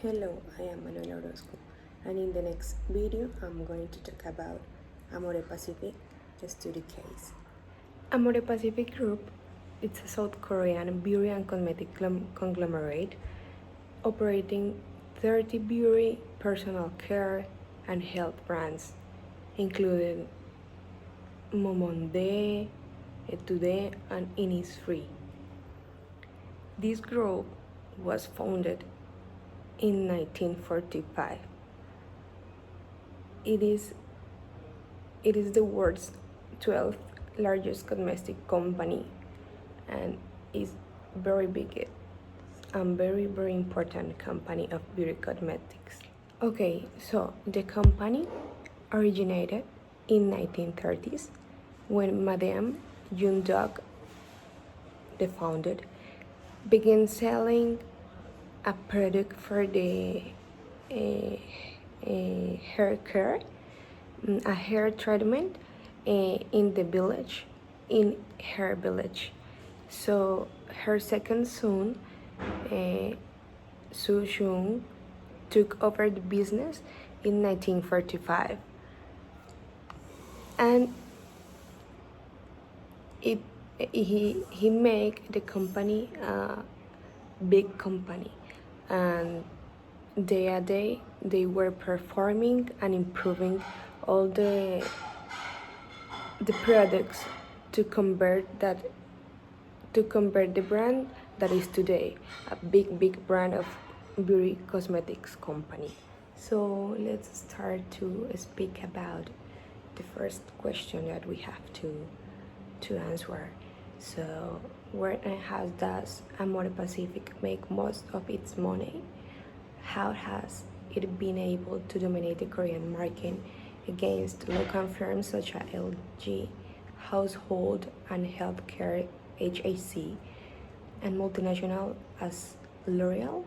Hello, I am Manuel Orozco, and in the next video I'm going to talk about AmorePacific study case. AmorePacific Group is a South Korean beauty and cosmetic conglomerate operating 30 beauty, personal care, and health brands, including Momonde, Etude, and Innisfree. This group was founded in 1945. It is the world's 12th largest cosmetic company and is very big and very important company of beauty cosmetics. Okay, so the company originated in 1930s when Madame Yun-dok, the founder, began selling a product for the hair care, a hair treatment in her village. So her second son, Su Jung, took over the business in 1945, and he made the company a big company, and day a day they were performing and improving all the products to convert the brand that is today a big brand of beauty cosmetics company. So let's start to speak about the first question that we have to answer. So where and how does AmorePacific make most of its money? How has it been able to dominate the Korean market against local firms such as LG, Household and Healthcare HAC, and multinational as L'Oreal?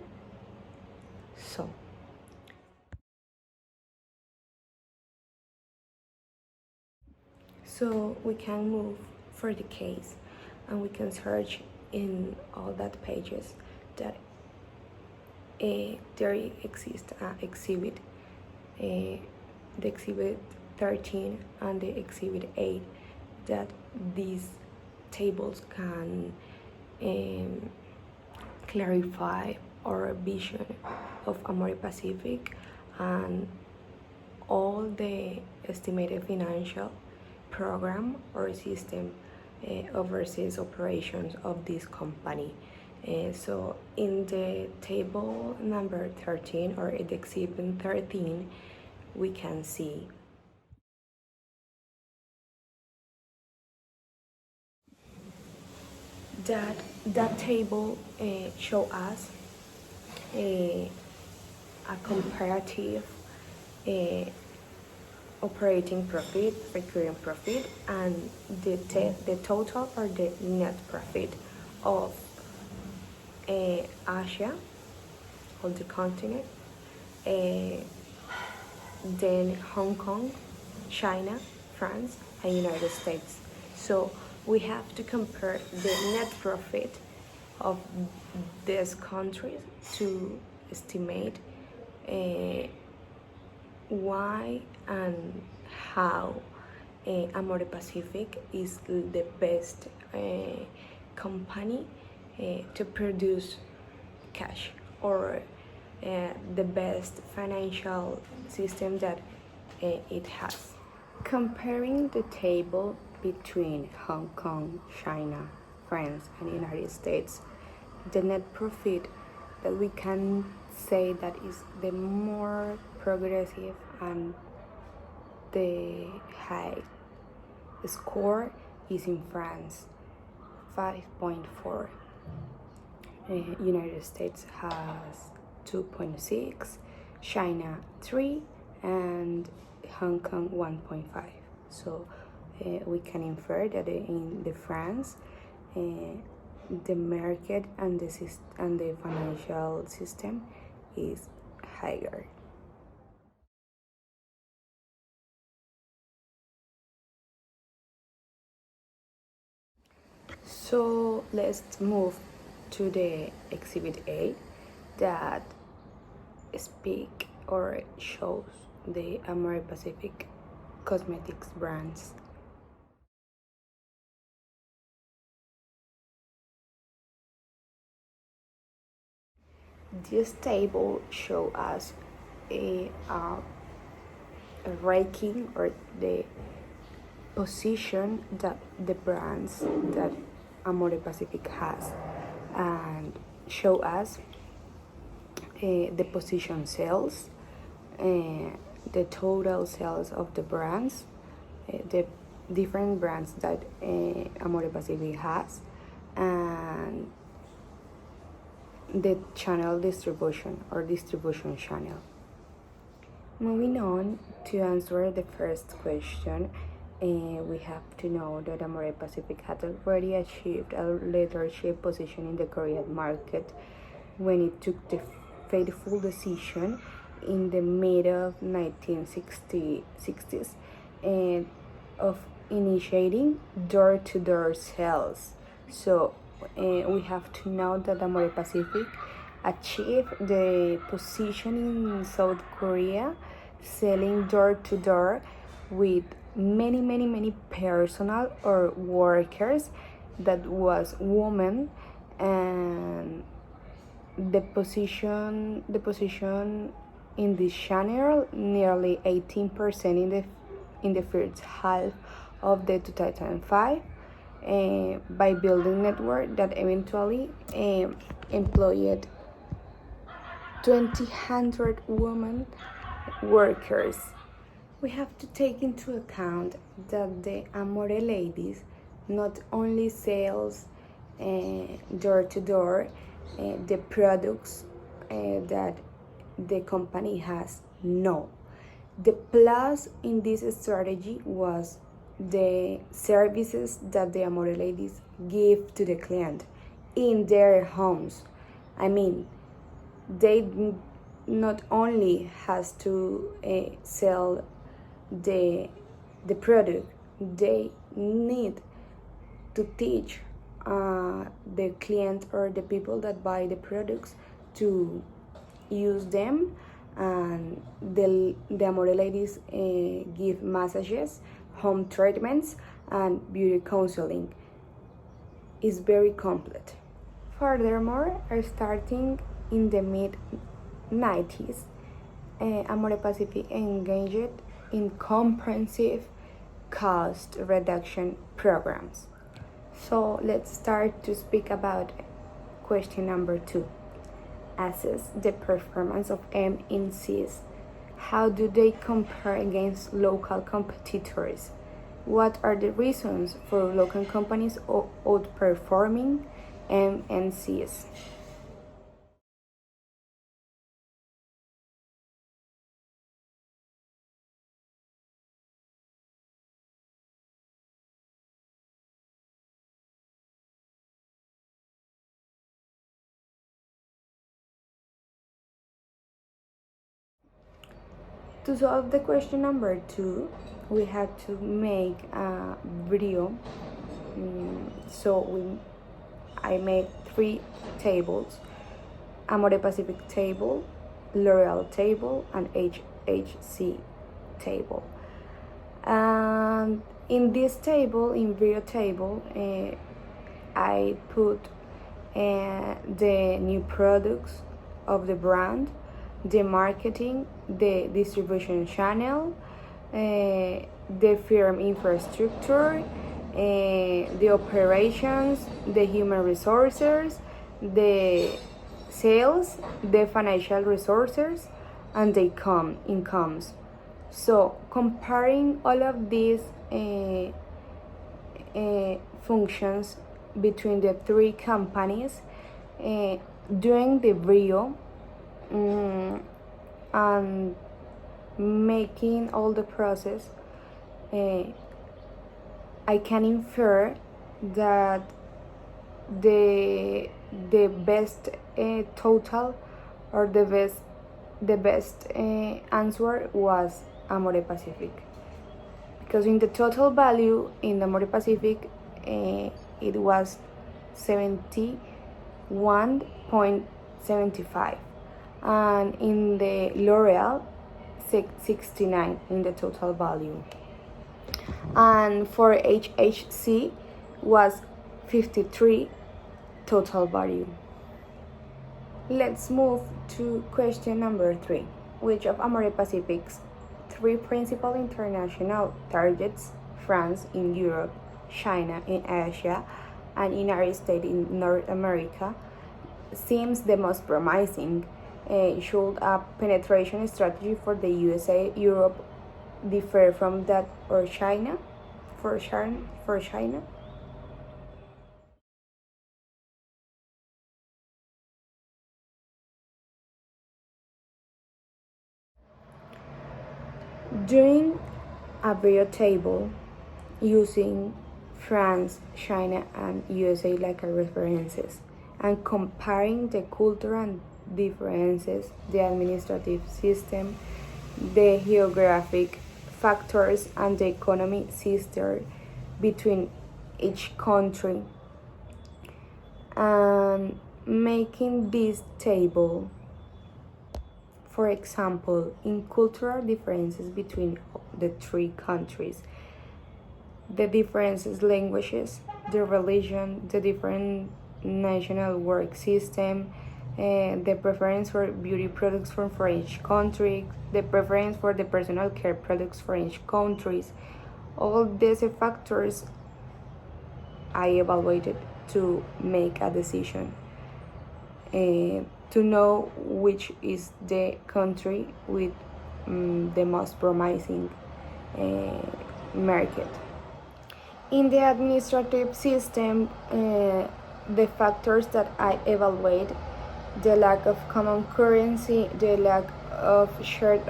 So we can move for the case and we can search in all that pages that there exists exhibit, the exhibit 13 and the exhibit 8, that these tables can clarify our vision of AmorePacific and all the estimated financial program or system oversees operations of this company. So in the table number 13 or the exhibit 13, we can see that table show us a comparative operating profit, recurring profit, and the total or the net profit of Asia, of the continent, then Hong Kong, China, France, and United States. So we have to compare the net profit of these countries to estimate why and how AmorePacific is the best company to produce cash, or the best financial system that it has. Comparing the table between Hong Kong, China, France, and United States, the net profit that we can say that is the more progressive and the high score is in France, 5.4. United States has 2.6, China 3, and Hong Kong 1.5. So we can infer that in the France, the market and the financial system is higher. So let's move to the exhibit A, that speak or show the AmorePacific cosmetics brands. This table shows us a ranking or the position that the brands that AmorePacific has, and show us the position sales, the total sales of the brands, the different brands that AmorePacific has, and the channel distribution or distribution channel. Moving on to answer the first question, we have to know that AmorePacific had already achieved a leadership position in the Korean market when it took the fateful decision in the mid of 1960s of initiating door-to-door sales. So we have to know that AmorePacific achieved the position in South Korea selling door-to-door with many personal or workers that was women, and the position in this channel nearly 18% in the first half of the 2005 by building network that eventually employed 200 women workers. We have to take into account that the Amore ladies not only sells door to door the products that the company has. No, the plus in this strategy was the services that the Amore ladies give to the client in their homes. I mean, they not only has to sell the product, they need to teach the client or the people that buy the products to use them, and the Amore ladies give massages, home treatments, and beauty counseling. Is very complete. Furthermore, starting in the mid-90s, AmorePacific engaged in comprehensive cost reduction programs. So let's start to speak about question number 2. Assess the performance of MNCs. How do they compare against local competitors? What are the reasons for local companies outperforming MNCs? To solve the question number 2, we had to make a video. I made 3 tables: AmorePacific table, L'Oreal table, and HHC table. And in this table, in video table, I put the new products of the brand, the marketing, the distribution channel, the firm infrastructure, the operations, the human resources, the sales, the financial resources, and the incomes. So comparing all of these functions between the 3 companies during the video, and making all the process, I can infer that the best total or the best answer was AmorePacific, because in the total value in the AmorePacific it was 71.75, and in the L'Oreal 69 in the total value, and for HHC was 53 total value. Let's move to question number 3. Which of AmorePacific's 3 principal international targets, France in Europe, China in Asia, and United States in North America, seems the most promising? Should a penetration strategy for the USA, Europe differ from that or China? For China? During a video table using France, China, and USA like references, and comparing the cultural differences, the administrative system, the geographic factors, and the economic system between each country, and making this table, for example, in cultural differences between the 3 countries, the differences languages, the religion, the different national work system, the preference for beauty products for each country, the preference for the personal care products for each countries. All these factors I evaluated to make a decision, to know which is the country with the most promising market. In the administrative system, the factors that I evaluate: the lack of common currency, the lack of shared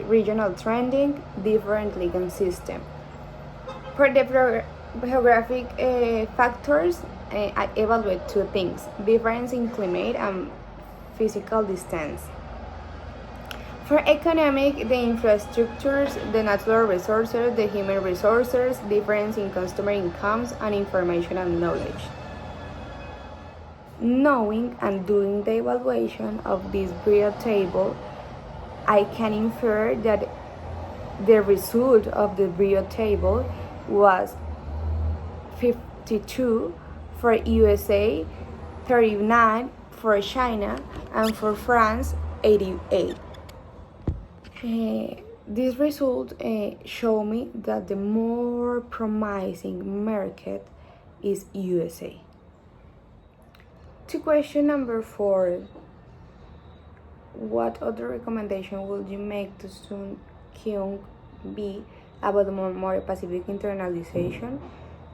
regional trending, different legal system. For the geographic factors, I evaluate 2 things: difference in climate and physical distance. For economic, the infrastructures, the natural resources, the human resources, difference in customer incomes, and information and knowledge. Knowing and doing the evaluation of this period table, I can infer that the result of the period table was 52 for USA, 39 for China, and for France, 88. This result show me that the more promising market is USA. To question number 4, what other recommendation would you make to Sun Kyung Bi about the AmorePacific internalization?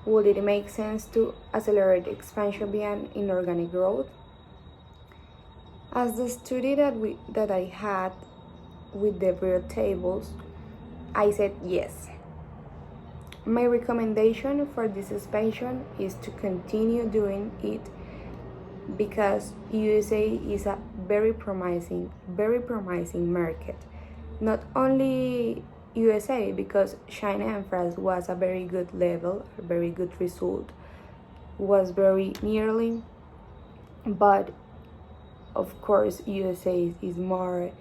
Would it make sense to accelerate expansion beyond inorganic growth? As the study that I had with the period tables, I said yes. My recommendation for this expansion is to continue doing it because USA is a very promising market. Not only USA, because China and France was a very good level, a very good result, was very nearly, but of course USA is more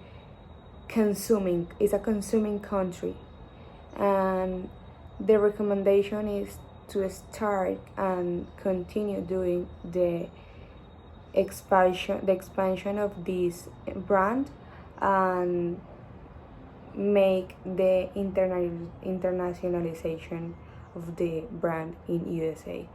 consuming, is a consuming country, and the recommendation is to start and continue doing the expansion of this brand and make the internationalization of the brand in USA.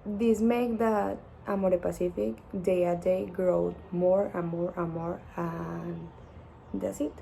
This make that AmorePacific day a day grow more and more and more, and that's it.